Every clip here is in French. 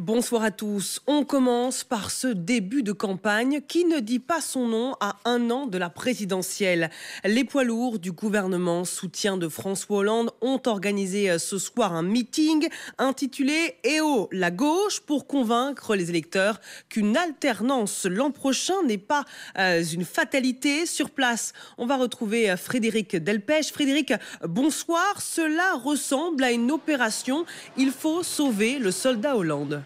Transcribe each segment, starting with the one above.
Bonsoir à tous. On commence par ce début de campagne qui ne dit pas son nom à un an de la présidentielle. Les poids lourds du gouvernement soutien de François Hollande ont organisé ce soir un meeting intitulé « Eh oh, la gauche » pour convaincre les électeurs qu'une alternance l'an prochain n'est pas une fatalité. Sur place, on va retrouver Frédéric Delpech. Frédéric, bonsoir. Cela ressemble à une opération. Il faut sauver le soldat Hollande.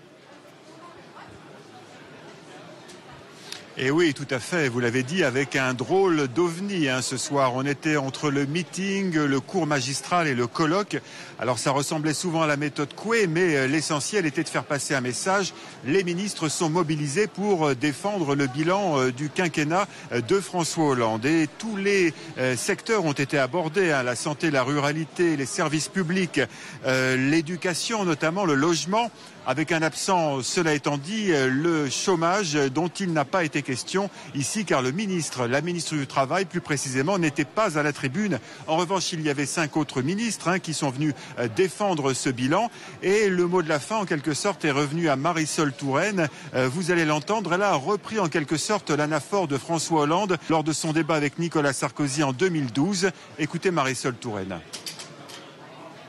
Et oui, tout à fait, vous l'avez dit, avec un drôle d'ovni ce soir. On était entre le meeting, le cours magistral et le colloque. Alors ça ressemblait souvent à la méthode Coué, mais l'essentiel était de faire passer un message. Les ministres sont mobilisés pour défendre le bilan du quinquennat de François Hollande. Et tous les secteurs ont été abordés, la santé, la ruralité, les services publics, l'éducation, notamment le logement. Avec un absent, cela étant dit, le chômage dont il n'a pas été question ici, car la ministre du Travail, plus précisément, n'était pas à la tribune. En revanche, il y avait 5 autres ministres qui sont venus défendre ce bilan. Et le mot de la fin, en quelque sorte, est revenu à Marisol Touraine. Vous allez l'entendre, elle a repris en quelque sorte l'anaphore de François Hollande lors de son débat avec Nicolas Sarkozy en 2012. Écoutez Marisol Touraine.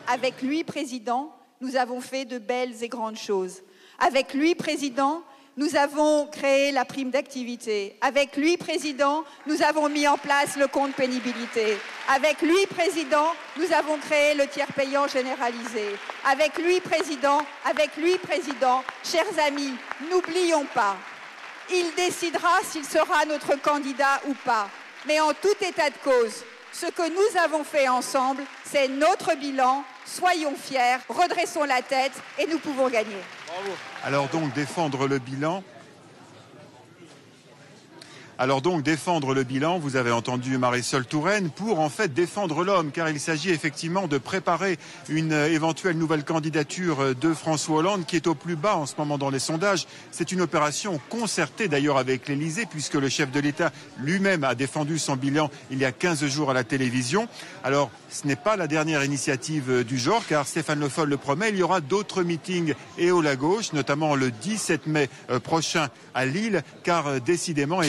Avec lui, président, nous avons fait de belles et grandes choses. Avec lui, président, nous avons créé la prime d'activité. Avec lui, président, nous avons mis en place le compte pénibilité. Avec lui, président, nous avons créé le tiers payant généralisé. Avec lui, président, chers amis, n'oublions pas, il décidera s'il sera notre candidat ou pas. Mais en tout état de cause, ce que nous avons fait ensemble, c'est notre bilan. Soyons fiers, redressons la tête et nous pouvons gagner. Bravo. Alors donc défendre le bilan, vous avez entendu Marisol Touraine, pour en fait défendre l'homme, car il s'agit effectivement de préparer une éventuelle nouvelle candidature de François Hollande qui est au plus bas en ce moment dans les sondages. C'est une opération concertée d'ailleurs avec l'Élysée, puisque le chef de l'État lui-même a défendu son bilan il y a 15 jours à la télévision. Alors ce n'est pas la dernière initiative du genre, car Stéphane Le Foll le promet, il y aura d'autres meetings et au la gauche, notamment le 17 mai prochain à Lille, car décidément,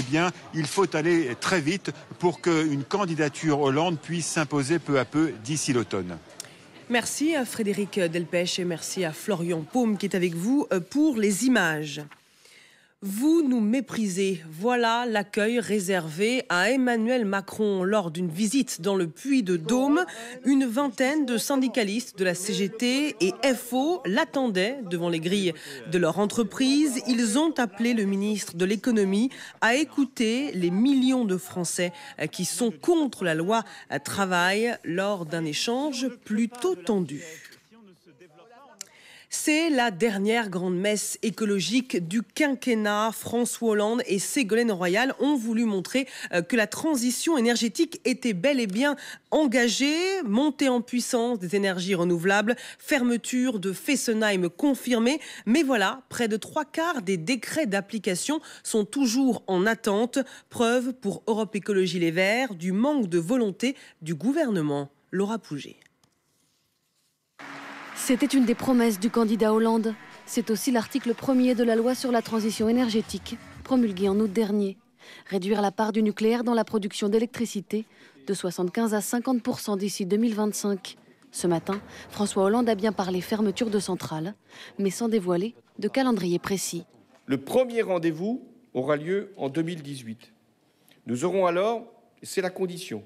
il faut aller très vite pour qu'une candidature Hollande puisse s'imposer peu à peu d'ici l'automne. Merci à Frédéric Delpech et merci à Florian Paume qui est avec vous pour les images. Vous nous méprisez. Voilà l'accueil réservé à Emmanuel Macron lors d'une visite dans le Puy-de-Dôme. Une vingtaine de syndicalistes de la CGT et FO l'attendaient devant les grilles de leur entreprise. Ils ont appelé le ministre de l'économie à écouter les millions de Français qui sont contre la loi travail lors d'un échange plutôt tendu. C'est la dernière grande messe écologique du quinquennat. François Hollande et Ségolène Royal ont voulu montrer que la transition énergétique était bel et bien engagée. Montée en puissance des énergies renouvelables, fermeture de Fessenheim confirmée. Mais voilà, près de 3/4 des décrets d'application sont toujours en attente. Preuve pour Europe Écologie Les Verts du manque de volonté du gouvernement. Laura Pouget. C'était une des promesses du candidat Hollande. C'est aussi l'article 1er de la loi sur la transition énergétique, promulgué en août dernier. Réduire la part du nucléaire dans la production d'électricité de 75 à 50% d'ici 2025. Ce matin, François Hollande a bien parlé fermeture de centrales, mais sans dévoiler de calendrier précis. Le premier rendez-vous aura lieu en 2018. Nous aurons alors, et c'est la condition,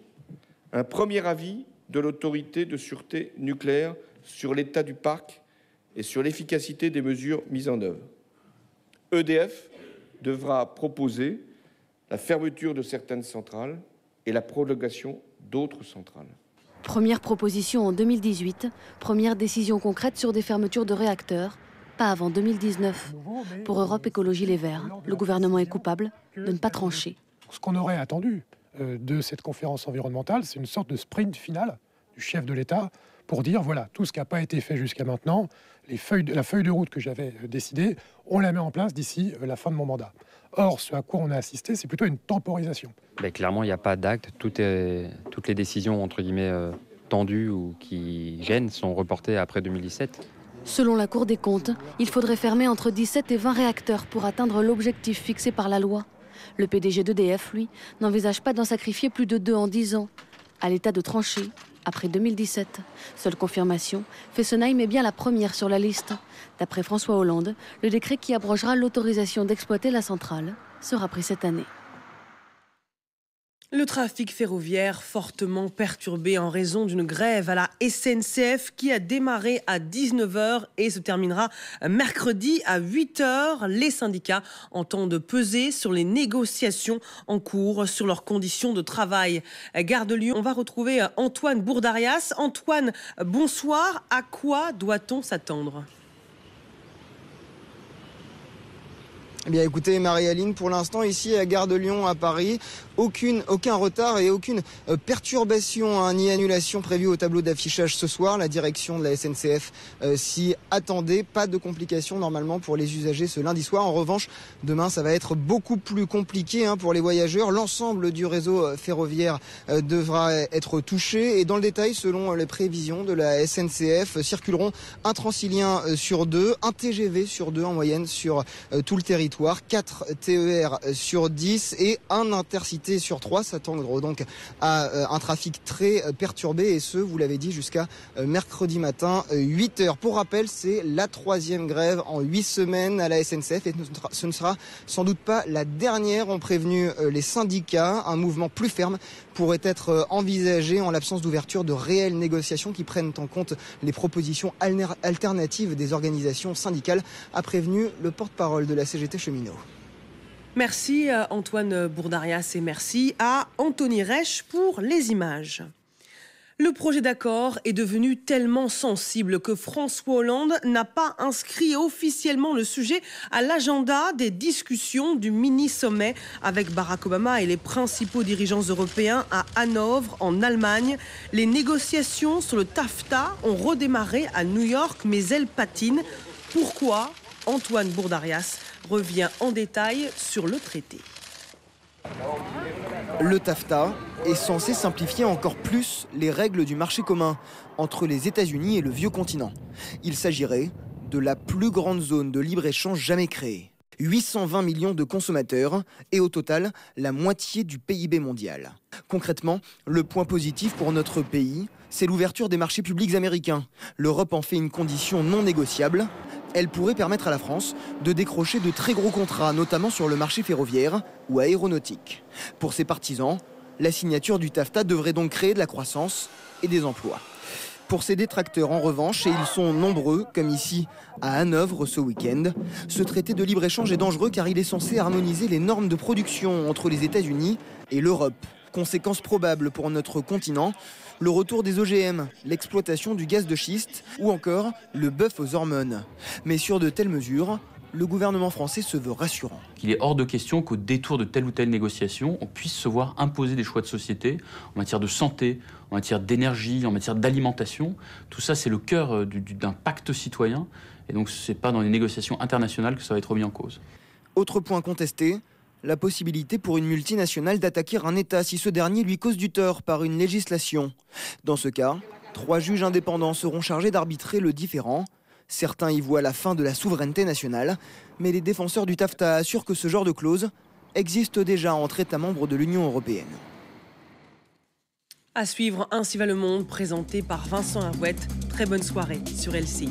un premier avis de l'autorité de sûreté nucléaire sur l'état du parc et sur l'efficacité des mesures mises en œuvre. EDF devra proposer la fermeture de certaines centrales et la prolongation d'autres centrales. Première proposition en 2018, première décision concrète sur des fermetures de réacteurs, pas avant 2019. Pour Europe Écologie Les Verts, le gouvernement est coupable de ne pas trancher. Ce qu'on aurait attendu de cette conférence environnementale, c'est une sorte de sprint final du chef de l'État pour dire, voilà, tout ce qui n'a pas été fait jusqu'à maintenant, la feuille de route que j'avais décidée, on la met en place d'ici la fin de mon mandat. Or, ce à quoi on a assisté, c'est plutôt une temporisation. Clairement, il n'y a pas d'acte. Toutes les décisions, entre guillemets, tendues ou qui gênent sont reportées après 2017. Selon la Cour des comptes, il faudrait fermer entre 17 et 20 réacteurs pour atteindre l'objectif fixé par la loi. Le PDG d'EDF, lui, n'envisage pas d'en sacrifier plus de 2 en 10 ans, à l'état de trancher, après 2017. Seule confirmation, Fessenheim est bien la première sur la liste. D'après François Hollande, le décret qui abrogera l'autorisation d'exploiter la centrale sera pris cette année. Le trafic ferroviaire fortement perturbé en raison d'une grève à la SNCF qui a démarré à 19h et se terminera mercredi à 8h. Les syndicats entendent peser sur les négociations en cours sur leurs conditions de travail. Gare de Lyon, on va retrouver Antoine Bourdarias. Antoine, bonsoir. À quoi doit-on s'attendre ? Eh bien écoutez Marie-Aline, pour l'instant ici à Gare de Lyon à Paris, aucun retard et aucune perturbation ni annulation prévue au tableau d'affichage ce soir. La direction de la SNCF s'y attendait. Pas de complications normalement pour les usagers ce lundi soir. En revanche, demain ça va être beaucoup plus compliqué pour les voyageurs. L'ensemble du réseau ferroviaire devra être touché. Et dans le détail, selon les prévisions de la SNCF, circuleront un Transilien sur 2, un TGV sur 2 en moyenne sur tout le territoire. 4 TER sur 10 et un Intercité sur 3 s'attendront donc à un trafic très perturbé et ce, vous l'avez dit, jusqu'à mercredi matin 8h. Pour rappel, c'est la 3e grève en 8 semaines à la SNCF et ce ne sera sans doute pas la dernière, ont prévenu les syndicats. Un mouvement plus ferme pourrait être envisagé en l'absence d'ouverture de réelles négociations qui prennent en compte les propositions alternatives des organisations syndicales, a prévenu le porte-parole de la CGT cheminot. Merci Antoine Bourdarias et merci à Anthony Reich pour les images. Le projet d'accord est devenu tellement sensible que François Hollande n'a pas inscrit officiellement le sujet à l'agenda des discussions du mini-sommet avec Barack Obama et les principaux dirigeants européens à Hanovre, en Allemagne. Les négociations sur le TAFTA ont redémarré à New York, mais elles patinent. Pourquoi ? Antoine Bourdarias revient en détail sur le traité. Le TAFTA est censé simplifier encore plus les règles du marché commun entre les États-Unis et le vieux continent. Il s'agirait de la plus grande zone de libre-échange jamais créée. 820 millions de consommateurs et au total la moitié du PIB mondial. Concrètement, le point positif pour notre pays, c'est l'ouverture des marchés publics américains. L'Europe en fait une condition non négociable. Elle pourrait permettre à la France de décrocher de très gros contrats, notamment sur le marché ferroviaire ou aéronautique. Pour ses partisans, la signature du TAFTA devrait donc créer de la croissance et des emplois. Pour ses détracteurs, en revanche, et ils sont nombreux, comme ici à Hanovre ce week-end, ce traité de libre-échange est dangereux car il est censé harmoniser les normes de production entre les États-Unis et l'Europe. Conséquence probable pour notre continent, le retour des OGM, l'exploitation du gaz de schiste ou encore le bœuf aux hormones. Mais sur de telles mesures, le gouvernement français se veut rassurant. Il est hors de question qu'au détour de telle ou telle négociation, on puisse se voir imposer des choix de société en matière de santé, en matière d'énergie, en matière d'alimentation. Tout ça, c'est le cœur d'un pacte citoyen. Et donc, ce n'est pas dans les négociations internationales que ça va être mis en cause. Autre point contesté, la possibilité pour une multinationale d'attaquer un État si ce dernier lui cause du tort par une législation. Dans ce cas, 3 juges indépendants seront chargés d'arbitrer le différend. Certains y voient la fin de la souveraineté nationale, mais les défenseurs du TAFTA assurent que ce genre de clause existe déjà entre États membres de l'Union européenne. À suivre, Ainsi va le monde, présenté par Vincent Herouette. Très bonne soirée sur LCI.